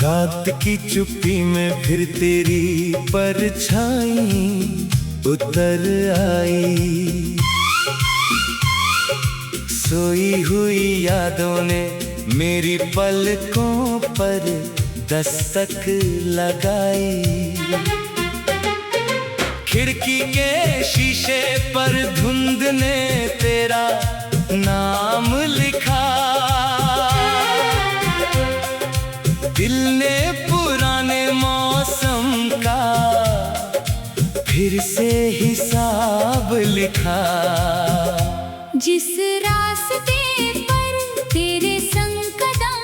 रात की चुप्पी में फिर तेरी परछाई उतर आई। सोई हुई यादों ने मेरी पलकों पर दस्तक लगाई। खिड़की के शीशे पर धुंध ने तेरा नाम लिखा। दिल ने पुराने मौसम का फिर से हिसाब लिखा। जिस रास्ते पर तेरे संग कदम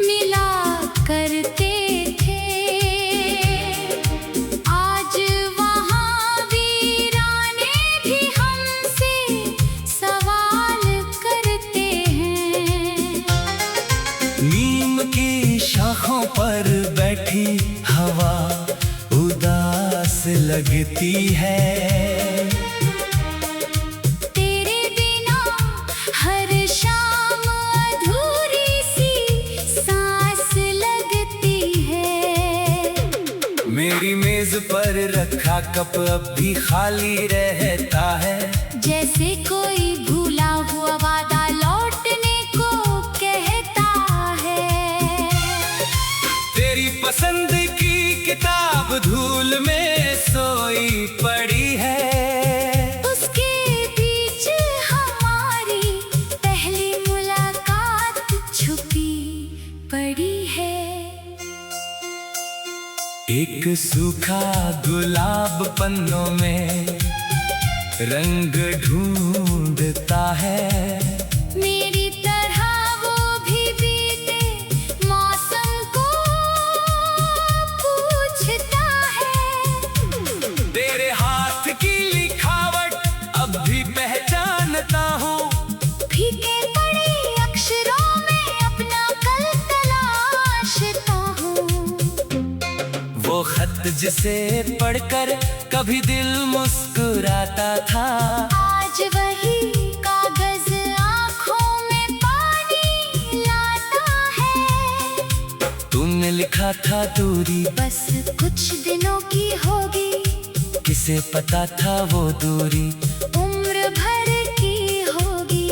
मिला करते थे, आज वहाँ वीराने भी हमसे सवाल करते हैं। नीम की शाखों पर बैठी हवा उदास लगती है। तेरे बिना हर शाम अधूरी सी सांस लगती है। मेरी मेज पर रखा कप अब भी खाली रहता है। जैसे कोई भूला हुआ वादा लौटने को कहता है। तेरी पसंद की किताब धूल में सोई पड़ी है। उसके बीच हमारी पहली मुलाकात छुपी पड़ी है। एक सूखा गुलाब पन्नों में रंग ढूंढता है। मेरी तरह वो भी बीते मौसम को पूछता है। तेरे हाथ की लिखावट अब भी पहचानता हूँ। फीके पड़े अक्षरों में अपना कल तलाशता हूँ। वो खत जिसे पढ़कर कभी दिल मुस्कुराता था, आज वही कागज आँखों में पानी लाता है। तुमने लिखा था दूरी बस कुछ दिनों की होगी, किसे पता था वो दूरी उम्र भर की होगी।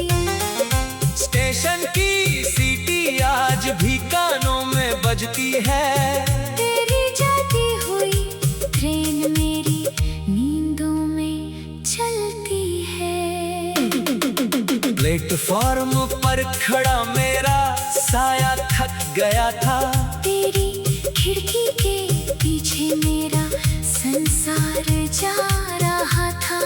स्टेशन की सीटी आज भी कानों में बजती है। तेरी जाती हुई ट्रेन मेरी नींदों में चलती है। प्लेटफॉर्म पर खड़ा मेरा साया थक गया था। तेरी खिड़की के पीछे मेरा संसार जा रहा था।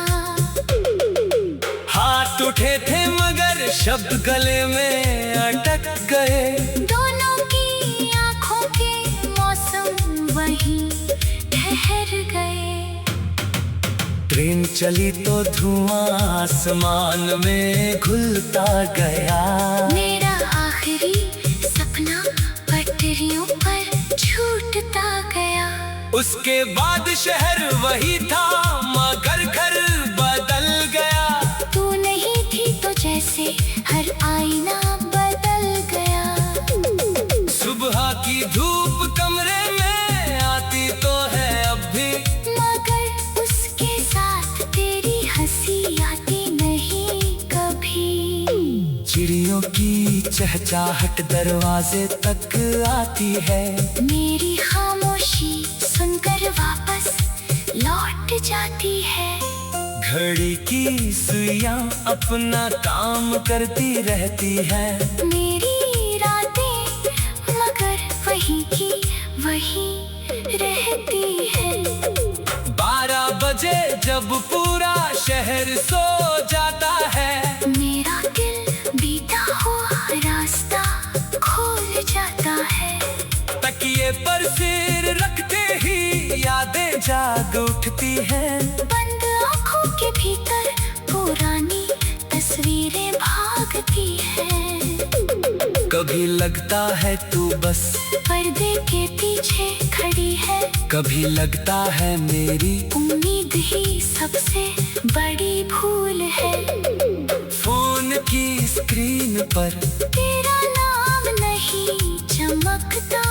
हाथ उठे थे मगर शब्द गले में अटक गए। दोनों की आंखों के मौसम वहीं ठहर गए। ट्रेन चली तो धुआं आसमान में घुलता गया। मेरा आखिरी सपना पटरियों पर छूटता गया। उसके बाद शहर वही था मगर घर बदल गया। तू नहीं थी तो जैसे हर आईना बदल गया। सुबह की धूप कमरे में आती तो है अब भी, मगर उसके साथ तेरी हंसी आती नहीं कभी। चिड़ियों की चहचहाट दरवाजे तक आती है। मेरी खामोशी सुनकर वापस लौट जाती है। घड़ी की सुइयां अपना काम करती रहती है। मेरी रातें मगर वहीं की वहीं रहती है। 12 बजे जब पूरा शहर सो जाता है, मेरा दिल बीता हुआ रास्ता खोल जाता है। तकिए पर सिर रखते ही यादें जाग उठती हैं। बंद आँखों के भीतर पुरानी तस्वीरें भागती हैं। कभी लगता है तू बस पर्दे के पीछे खड़ी है। कभी लगता है मेरी उम्मीद ही सबसे बड़ी भूल है। फोन की स्क्रीन पर तेरा नाम नहीं चमकता।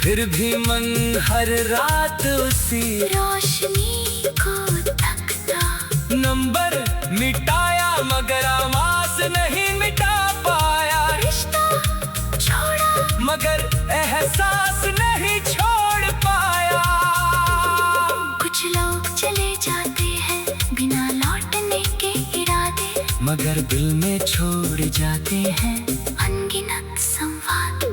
फिर भी मन हर रात उसी रोशनी को तकता। नंबर मिटाया मगर आवाज नहीं मिटा पाया। रिश्ता छोड़ा मगर एहसास नहीं छोड़ पाया। कुछ लोग चले जाते हैं बिना लौटने के इरादे, मगर दिल में छोड़ जाते हैं अनगिनत संवाद।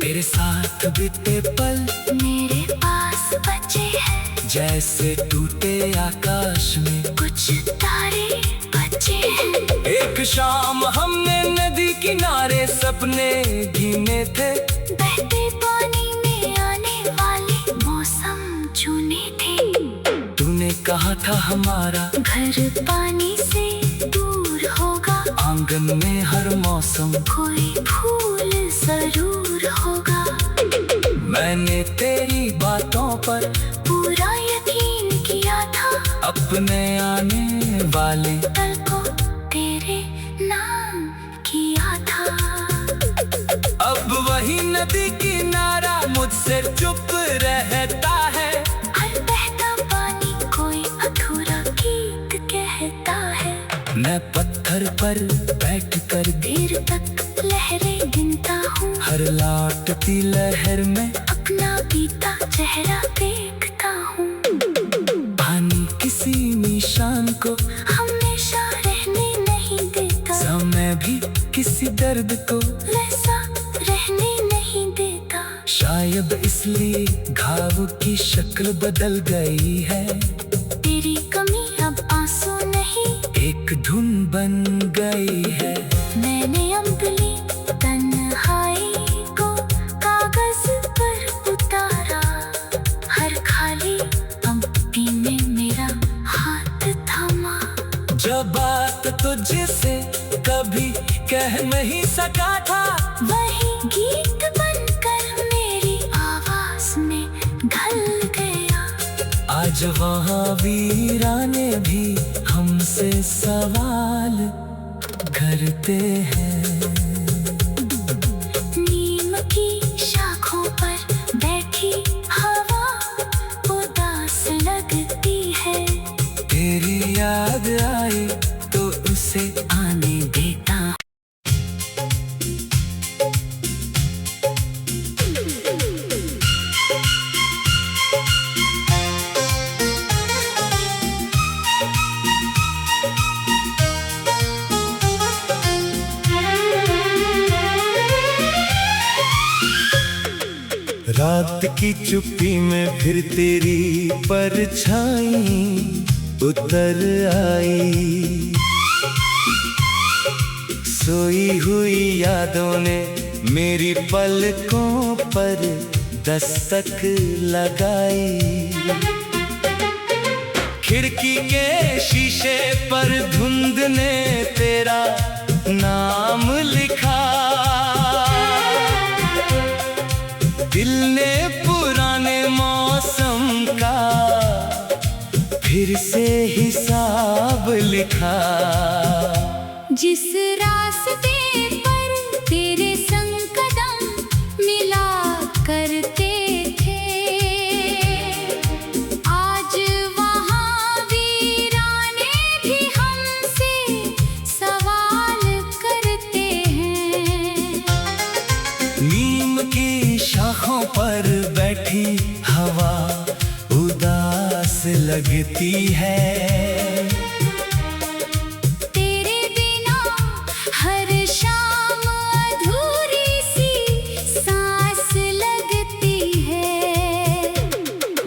तेरे साथ बीते पल मेरे पास बचे हैं, जैसे टूटे आकाश में कुछ तारे बचे हैं। एक शाम हमने नदी किनारे सपने गिने थे। बहते पानी में आने वाले मौसम चुने थे। तूने कहा था हमारा घर पानी से दूर होगा, आंगन में हर मौसम कोई फूल जरूर होगा। मैंने तेरी बातों पर पूरा यकीन किया था, अपने आने वाले पल को तेरे नाम किया था। अब वही नदी किनारा मुझसे चुप रहता है। हर बहता पानी कोई अधूरा गीत कहता है। मैं पत्थर पर बैठकर देर तक लहरें गिनता हूँ, हर लौटती लहर में अपना बीता चेहरा देखता हूँ। पानी किसी निशान को हमेशा रहने नहीं देता, समय भी किसी दर्द को वैसा रहने नहीं देता। शायद इसलिए घाव की शक्ल बदल गई है। तेरी कमी अब आंसू नहीं, एक धुन बन गई है। मैंने अंगुली तन्हाई को कागज पर उतारा। हर खाली पंक्ति में मेरा हाथ थामा। जब बात तुझसे कभी कह नहीं सका था, वही गीत बनकर मेरी आवाज में ढल गया। आज वहाँ वीराने भी हमसे सवाल करते हैं। नीम की शाखों पर बैठी हवा उदास लगती है। तेरी याद आई तो उसे आने देता। रात की चुप्पी में फिर तेरी परछाई उतर आई। सोई हुई यादों ने मेरी पलकों पर दस्तक लगाई। खिड़की के शीशे पर धुंध ने तेरा नाम लिखा। दिल ने पुराने मौसम का फिर से हिसाब लिखा। जिस रास्ते पर तेरे संग कदम मिला करते थे, आज वहाँ वीराने भी हमसे सवाल करते हैं। नीम की शाखों पर बैठी हवा उदास लगती है। तेरे बिना हर शाम अधूरी सी सांस लगती है।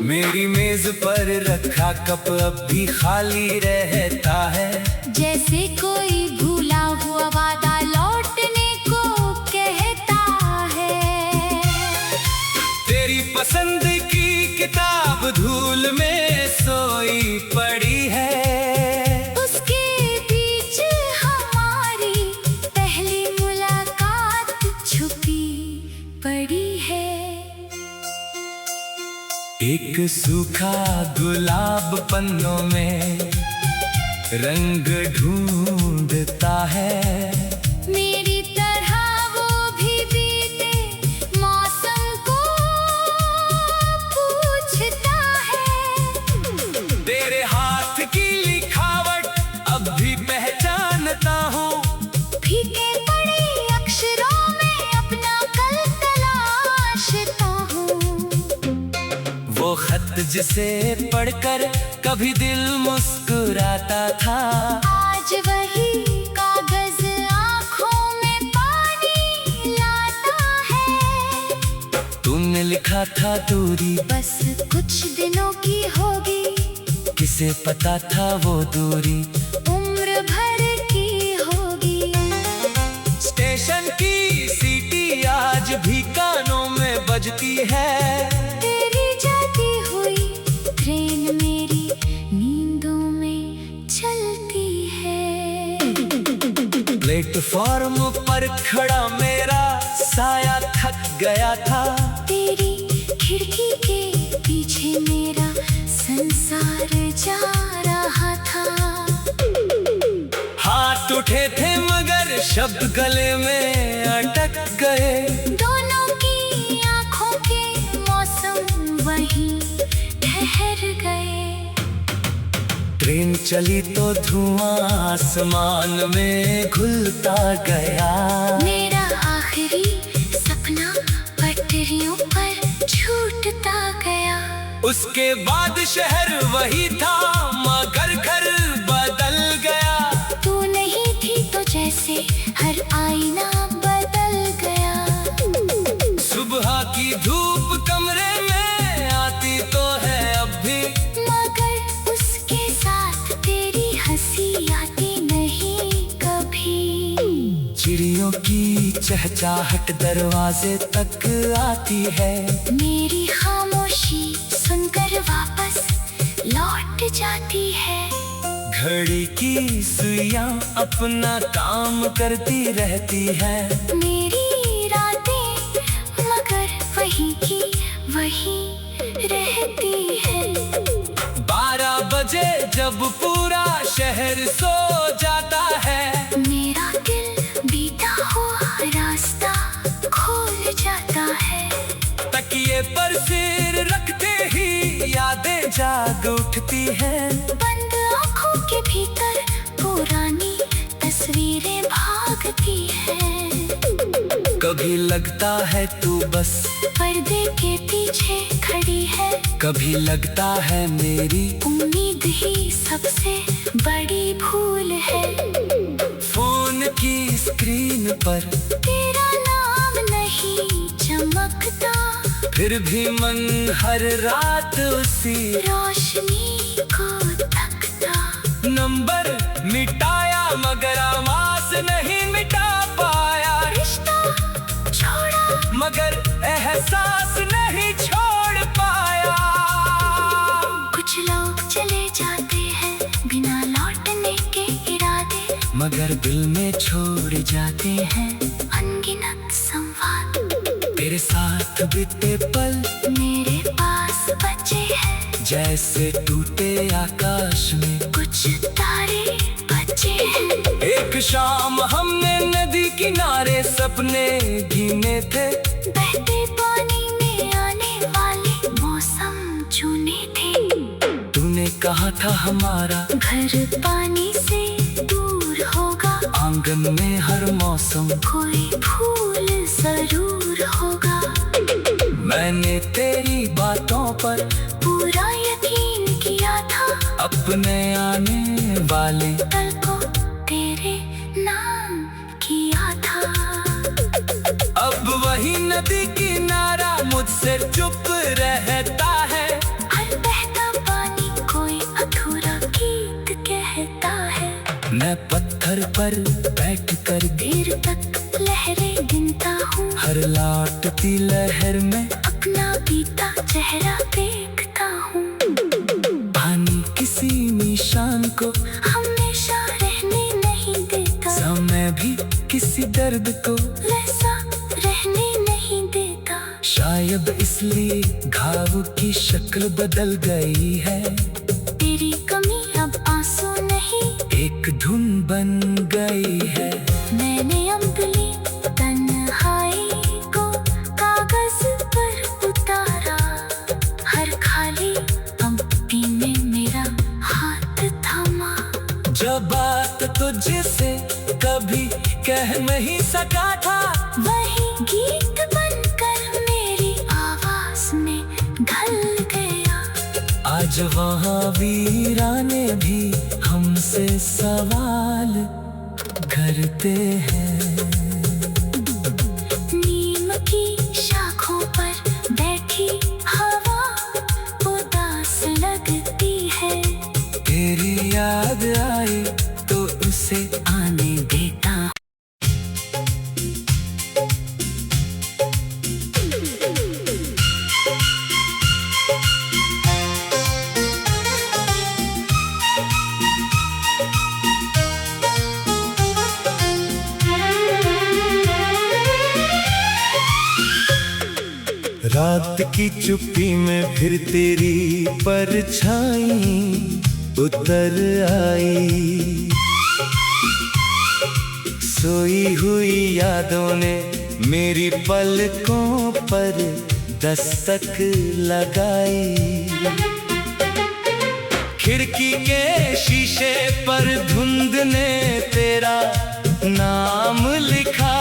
मेरी मेज पर रखा कप अब भी खाली रहता है। जैसे कोई भूला हुआ वादा लौटने को कहता है। तेरी पसंद की किताब धूल में सोई पड़ी है। उसके बीच हमारी पहली मुलाकात छुपी पड़ी है। एक सूखा गुलाब पन्नों में रंग ढूंढता है। मेरी तरह वो भी बीते मौसम को खत जिसे पढ़कर कभी दिल मुस्कुराता था। आज वही कागज आँखों में पानी लाता है। तुमने लिखा था दूरी बस कुछ दिनों की होगी, किसे पता था वो दूरी उम्र भर की होगी। स्टेशन की सीटी आज भी कानों में बजती है। तेरी जाती हुई ट्रेन मेरी नींदों में चलती है। प्लेटफॉर्म पर खड़ा मेरा साया थक गया था। तेरी खिड़की के पीछे मेरा संसार जा रहा था। हाथ उठे थे मगर शब्द गले में अटक गए। दोनों की आंखों के मौसम वहीं ठहर गए। ट्रेन चली तो धुआं आसमान में घुलता गया। मेरा आखिरी सपना पटरियों पर छूटता गया। उसके बाद शहर वही था मगर घर बदल गया। तू नहीं थी तो जैसे हर आईना बदल गया। सुबह की धूप कमरे में आती तो है अब भी, मगर उसके साथ तेरी हंसी आती नहीं कभी। चिड़ियों की चहचहाट दरवाजे तक आती है। मेरी खामोशी सुनकर वापस लौट जाती है। घड़ी की सुइयां अपना काम करती रहती है। मेरी रातें मगर वही की वही रहती है। 12 बजे जब पूरा शहर सो जाता है। मेरा दिल बीता हुआ रास्ता खोल जाता है। तकिए पर सिर रखते ही यादें जाग उठती हैं। बंद आँखों के भीतर पुरानी तस्वीरें भागती हैं। कभी लगता है तू बस पर्दे के पीछे खड़ी है। कभी लगता है मेरी उम्मीद ही सबसे बड़ी भूल है। फोन की स्क्रीन पर तेरा नाम नहीं चमकता, फिर भी मन हर रात उसी रोशनी को तकता। नंबर मिटाया मगर आवाज नहीं मिटा पाया। रिश्ता छोड़ा मगर एहसास नहीं छोड़ पाया। कुछ लोग चले जाते हैं बिना लौटने के इरादे, मगर दिल में छोड़ जाते हैं अनगिनत संवाद। तेरे साथ बीते पल मेरे पास बचे हैं जैसे टूटे आकाश में कुछ तारे बचे हैं। एक शाम हमने नदी किनारे सपने गिने थे। बहते पानी में आने वाले मौसम चुने थे। तूने कहा था हमारा घर पानी से दूर होगा, आंगन में हर मौसम कोई फूल जरूर होगा। मैंने तेरी बातों पर पूरा यकीन किया था, अपने आने वाले कल को तेरे नाम किया था। अब वही नदी किनारा मुझसे चुप रहता है। हर बहता पानी कोई अधूरा गीत कहता है। मैं पत्थर पर बैठ कर देर तक लहरें गिनता हूँ, हर लौटती लहर में अपना बीता चेहरा देखता हूँ। पानी किसी निशान को हमेशा रहने नहीं देता, समय भी किसी दर्द को वैसा रहने नहीं देता। शायद इसलिए घाव की शक्ल बदल गई है। तेरी कमी अब आंसू नहीं, एक धुन बन गई है। मैंने अंगुली तन्हाई को कागज पर उतारा। हर खाली पंक्ति में मेरा हाथ थामा। जब बात तुझसे कभी कह नहीं सका था, वही गीत बनकर मेरी आवाज में ढल गया। आज वहाँ वीराने भी हमसे सवाल करते हैं। नीम की शाखों पर बैठी हवा उदास लगती है। तेरी याद आई तो उसे आने देता रात की चुप्पी में फिर तेरी परछाई उतर आई। सोई हुई यादों ने मेरी पलकों पर दस्तक लगाई। खिड़की के शीशे पर धुंध ने तेरा नाम लिखा।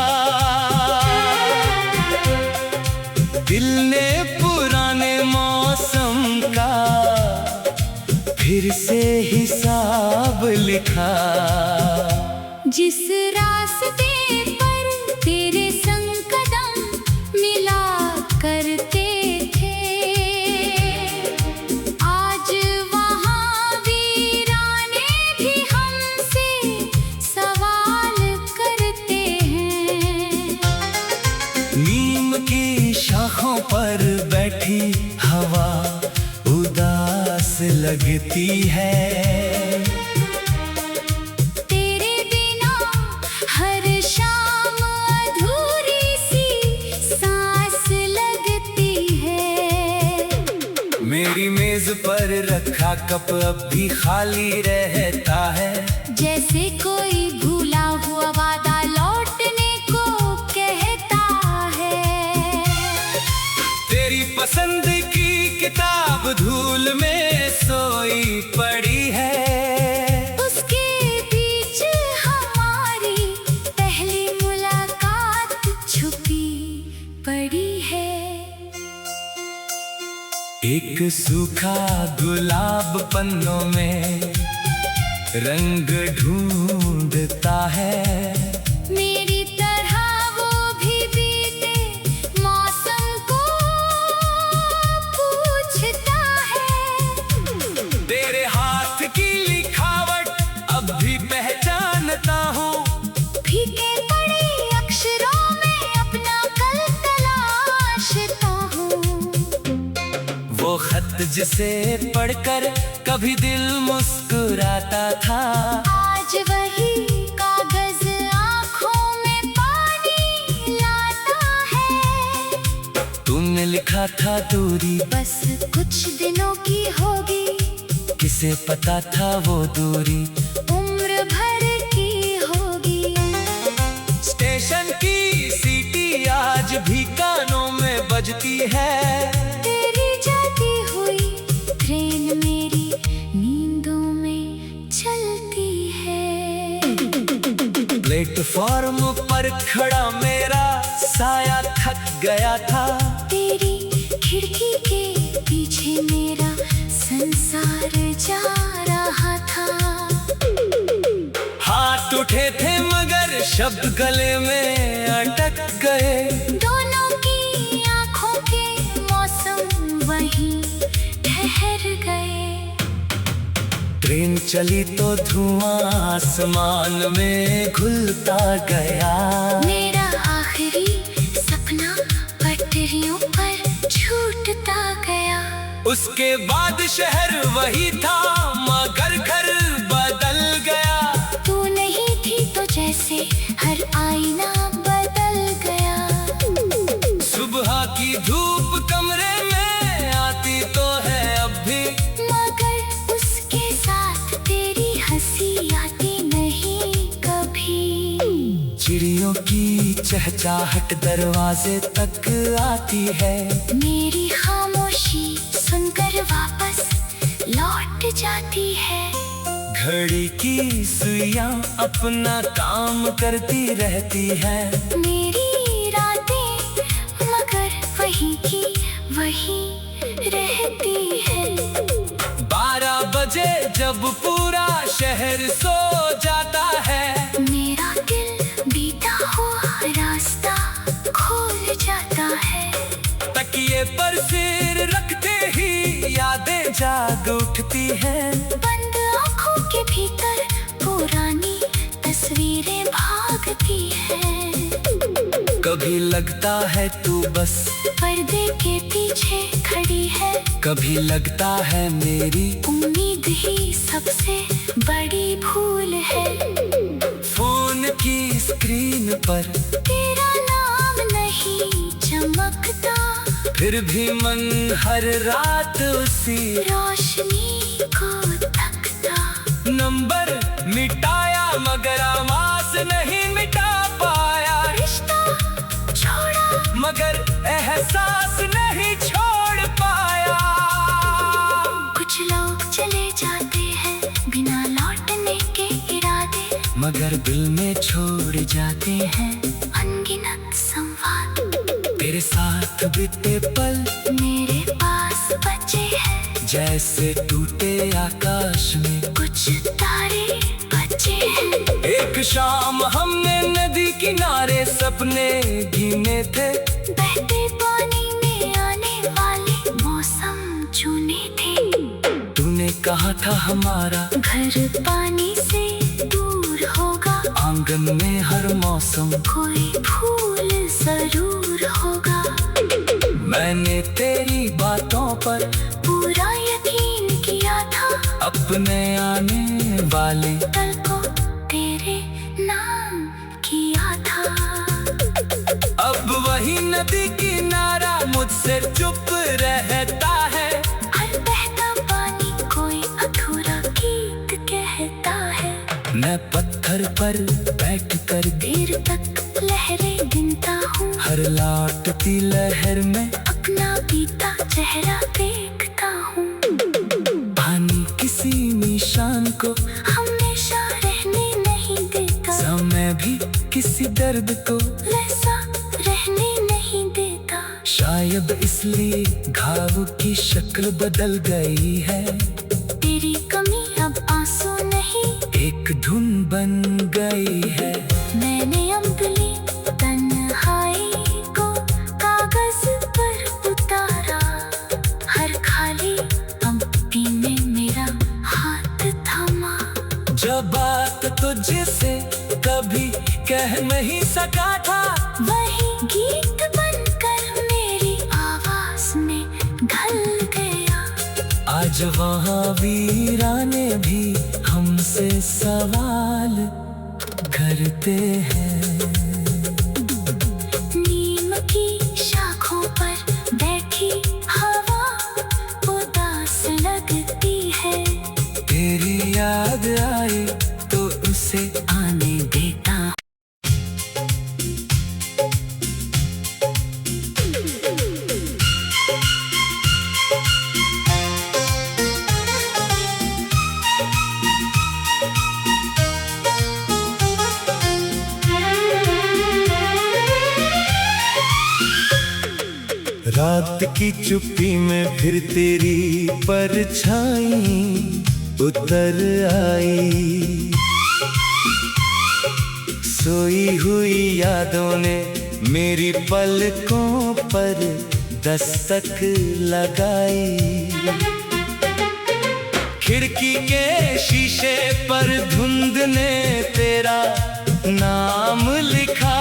दिल ने पुराने मौसम का फिर से हिसाब लिखा। जिस रास्ते पर तेरे संग कदम मिला करते थे, आज वहाँ वीराने भी हमसे सवाल करते हैं। नीम की शाखों पर बैठी हवा उदास लगती है। तेरे बिना हर शाम अधूरी सी सांस लगती है। मेरी मेज पर रखा कप अब भी खाली रहता है। जैसे कोई भूला हुआ वादा लौटने को कहता है। तेरी पसंद की किताब धूल में सोई पड़ी है। उसके बीच हमारी पहली मुलाकात छुपी पड़ी है। एक सूखा गुलाब पन्नों में रंग ढूंढता है। मेरी तरह वो भी बीते मौसम को पूछता है। तेरे हाथ की लिखावट अब भी पहचानता हूँ। फीके पड़े अक्षरों में अपना कल तलाशता हूँ। वो खत जिसे पढ़कर कभी दिल मुस्कुराता था। आज वही कागज आँखों में पानी लाता है। तुमने लिखा था दूरी बस कुछ दिनों की होगी, किसे पता था वो दूरी उम्र भर की होगी। स्टेशन की सीटी आज भी कानों में बजती है। तेरी जाती हुई ट्रेन मेरी नींदों में चलती है। प्लेटफॉर्म पर खड़ा मेरा साया थक गया था। तेरी खिड़की के पीछे मेरा संसार जा रहा था। हाथ उठे थे मगर शब्द गले में अटक गए। दोनों की आंखों के मौसम वहीं ठहर गए। ट्रेन चली तो धुआं आसमान में घुलता गया। मेरा आखिरी सपना पटरियों पर छूटता गया। उसके बाद शहर वही था मगर घर बदल गया। तू नहीं थी तो जैसे हर आईना बदल गया। सुबह की धूप कमरे में आती तो है अब भी, मगर उसके साथ तेरी हंसी आती नहीं कभी। चिड़ियों की चहचहाट दरवाजे तक आती है। मेरी खामोशी सुनकर वापस लौट जाती है। घड़ी की सुइयां अपना काम करती रहती है। मेरी रातें मगर वही की वही रहती है। बजे जब पूरा शहर सो जाता है, मेरा दिल बीता हुआ रास्ता खोल जाता है। तकिए पर सिर रखते ही यादें जाग उठती हैं। बंद आँखों के भीतर पुरानी तस्वीरें भागती हैं। कभी लगता है तू बस पर्दे के पीछे खड़ी है, कभी लगता है मेरी उम्मीद ही सबसे बड़ी भूल है। फोन की स्क्रीन पर तेरा नाम नहीं चमकता, फिर भी मन हर रात उसी रोशनी को तकता। नंबर मिटाया मगर आवाज नहीं मिटा पाया, रिश्ता छोड़ा मगर एहसास नहीं छोड़ पाया। कुछ लोग चले जाते हैं बिना लौटने के इरादे, मगर दिल में छोड़ जाते हैं अनगिनत संवाद। तेरे साथ बीते पल मेरे पास बचे हैं, जैसे टूटे आकाश में कुछ तारे बचे हैं। एक शाम हमने नदी किनारे सपने गिने थे, बहते पानी में आने वाले मौसम चुने थे। तूने कहा था हमारा घर पानी से दूर होगा, आंगन में हर मौसम कोई फूल जरूर होगा। मैंने तेरी बातों पर पूरा यकीन किया था, अपने आने वाले कल को तेरे नाम किया था। अब वही नदी किनारा मुझसे चुप रहता है, हर बहता पानी कोई अधूरा गीत कहता है। मैं पत्थर पर बैठकर देर तक लहरें गिनता हूँ, हर लौटती लहर में अपना बीता चेहरा देखता हूँ। पानी किसी निशान को हमेशा रहने नहीं देता, समय भी किसी दर्द को वैसा रहने नहीं देता। शायद इसलिए घाव की शक्ल बदल गई है, तेरी कमी अब आंसू नहीं एक धुन बन गई है। मैंने अंगुली तन्हाई को कागज पर उतारा, हर खाली पंक्ति में मेरा हाथ थमा। जब बात तुझसे कभी कह नहीं सका था, वही गीत बनकर मेरी आवाज में ढल गया। आज वहाँ वीराने भी हमसे सवाल करते हैं। नीम की शाखों पर बैठी हवा उदास लगती है, तेरी याद आए तो उसे आने देता। रात की चुप्पी में फिर तेरी परछाई उतर आई, सोई हुई यादों ने मेरी पलकों पर दस्तक लगाई। खिड़की के शीशे पर धुंध ने तेरा नाम लिखा,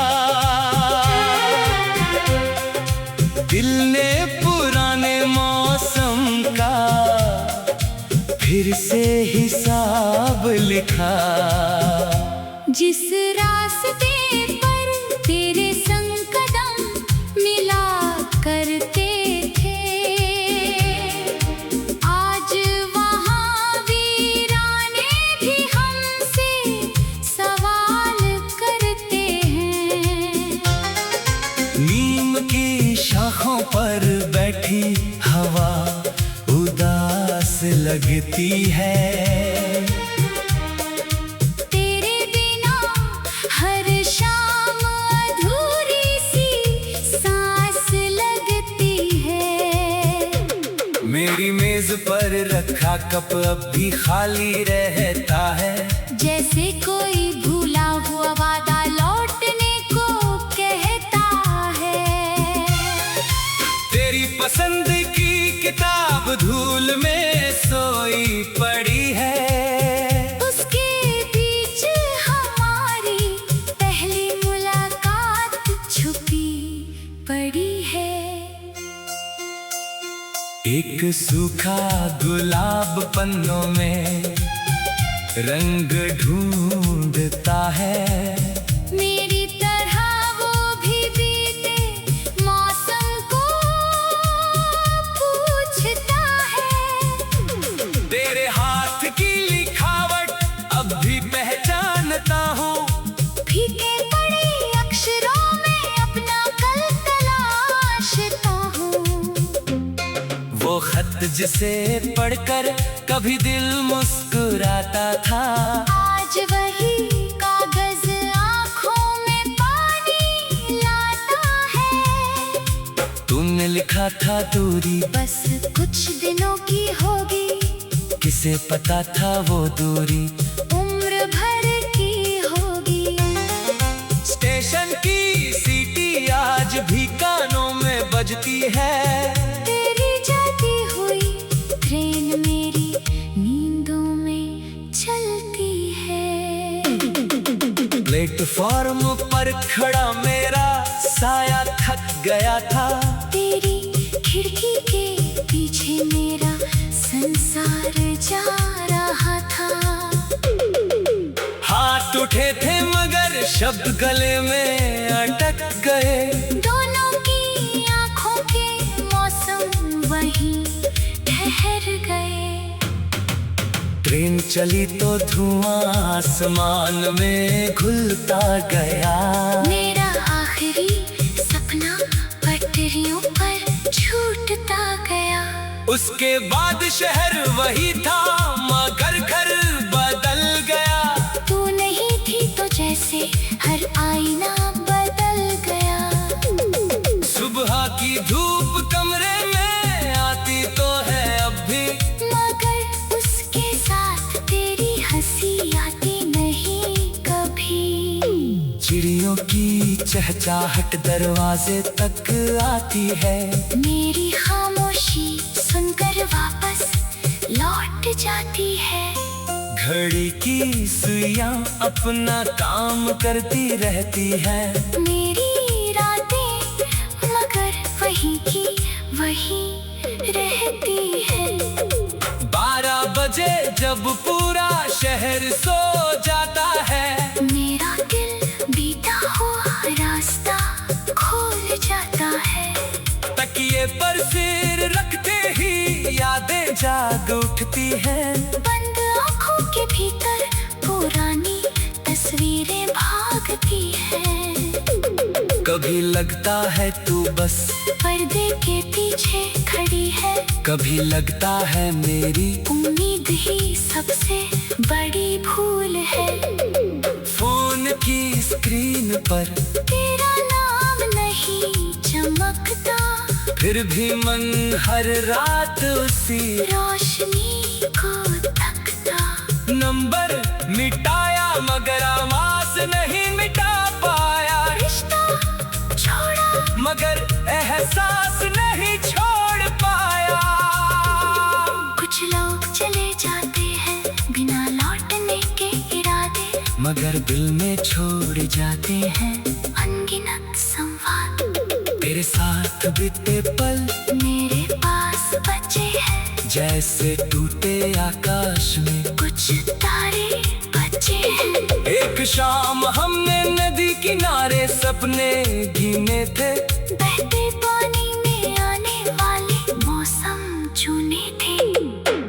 दिल ने पुराने मौसम का फिर से हिसाब लिखा। जिस रास्ते पर तेरे संग कदम मिला करते थे, आज वहाँ वीराने भी हमसे सवाल करते हैं। नीम की शाखों पर बैठी हवा उदास लगती है, तेरे बिना हर शाम अधूरी सी सांस लगती है। मेरी मेज पर रखा कप अब भी खाली रहता है। जैसे कोई भूला हुआ वादा लौटने को कहता है। तेरी पसंद की किताब धूल में सोई पड़ी है। उसके बीच हमारी पहली मुलाकात छुपी पड़ी है। एक सूखा गुलाब पन्नों में रंग ढूंढता है। मेरी तरह वो भी बीते मौसम को पूछता है। तेरे हाथ की लिखावट अब भी पहचानता हूँ। फीके पड़े अक्षरों में अपना कल तलाशता हूँ। वो खत जिसे पढ़कर कभी दिल मुस्कुराता था, आज वही कागज आँखों में पानी लाता है। तुमने लिखा था दूरी बस कुछ दिनों की होगी, किसे पता था वो दूरी उम्र भर की होगी। स्टेशन की सीटी आज भी कानों में बजती है। तेरी जाती हुई ट्रेन मेरी नींदों में चलती है। प्लेटफॉर्म पर खड़ा मेरा साया थक गया था। तेरी खिड़की के पीछे मेरा संसार जा रहा था। हाथ उठे थे मगर शब्द गले में अटक गए। दोनों की आंखों के मौसम वहीं ठहर गए। ट्रेन चली तो धुआं आसमान में घुलता गया। मेरा आखिरी सपना पटरियों पर छूटता गया। उसके बाद शहर वही था मगर घर बदल गया। तू नहीं थी तो जैसे हर आईना बदल गया। सुबह की धूप कमरे में आती तो है अब भी, मगर उसके साथ तेरी हंसी आती नहीं कभी। चिड़ियों की चहचहाट दरवाजे तक आती है। मेरी खामोशी सुनकर वापस लौट जाती है। घड़ी की सुइयां अपना काम करती रहती है। मेरी रातें मगर वहीं की वहीं रहती है। 12 बजे जब पूरा शहर सो जाता है, मेरा दिल बीता हुआ रास्ता खोल जाता है। तकिए पर सिर रखते ही यादें जाग उठती हैं। बंद आँखों के भीतर पुरानी तस्वीरें भागती हैं। कभी लगता है तू बस पर्दे के पीछे खड़ी है। कभी लगता है मेरी उम्मीद ही सबसे बड़ी भूल है। फोन की स्क्रीन पर तेरा नाम नहीं चमकता, फिर भी मन हर रात उसी रोशनी को तकता। नंबर मिटाया मगर आवाज नहीं मिटा पाया। रिश्ता छोड़ा मगर एहसास नहीं छोड़ पाया। कुछ लोग चले जाते हैं बिना लौटने के इरादे, मगर दिल में छोड़ जाते हैं अनगिनत संवाद। तेरे साथ बीते पल मेरे पास बचे हैं, जैसे टूटे आकाश में कुछ तारे बचे हैं। एक शाम हमने नदी किनारे सपने गिने थे। बहते पानी में आने वाले मौसम चुने थे।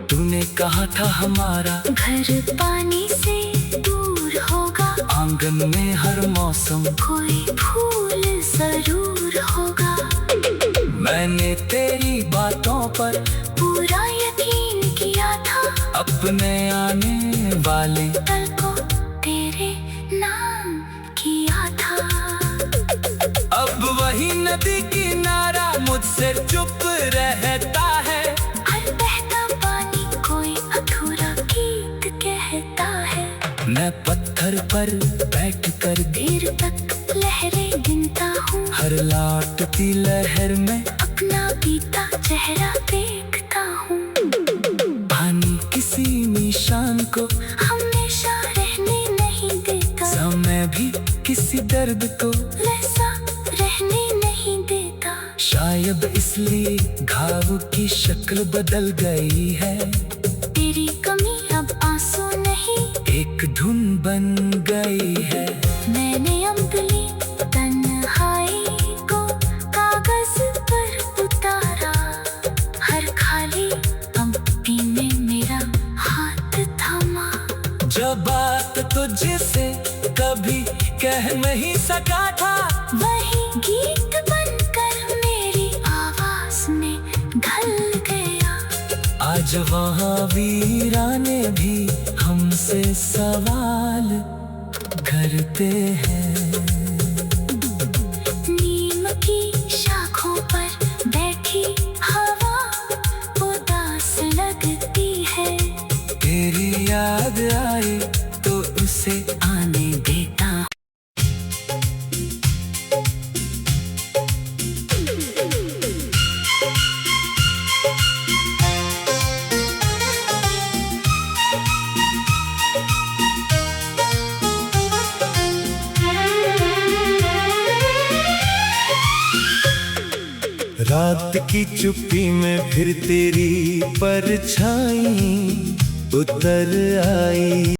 तूने कहा था हमारा घर पानी से दूर होगा, आंगन में हर मौसम कोई फूल जरूर होगा। मैंने तेरी बातों पर पूरा यकीन किया था, अपने आने वाले पल को तेरे नाम किया था। अब वही नदी किनारा मुझसे चुप रहता है। हर बहता पानी मैं पत्थर पर बैठकर देर तक लहरें गिनता हूँ, हर लौटती लहर में अपना बीता चेहरा देखता हूँ। पानी किसी निशान को हमेशा रहने नहीं देता, समय भी किसी दर्द को वैसा रहने नहीं देता। शायद इसलिए घाव की शक्ल बदल गई है, तेरी कमी अब आंसू नहीं, एक धुन बन गई है। मैंने अंगुली तन्हाई को कागज पर उतारा, हर खाली पंक्ति में मेरा हाथ थामा। जब बात तुझसे कभी कह नहीं सका था, वही गीत बनकर मेरी आवाज में ढल गया। आज वहाँ वीराने भी हमसे सवाल करते हैं। नीम की शाखों पर बैठी हवा उदास लगती है, तेरी याद आए तो उसे आने देता। रात की चुप्पी में फिर तेरी परछाई उतर आई।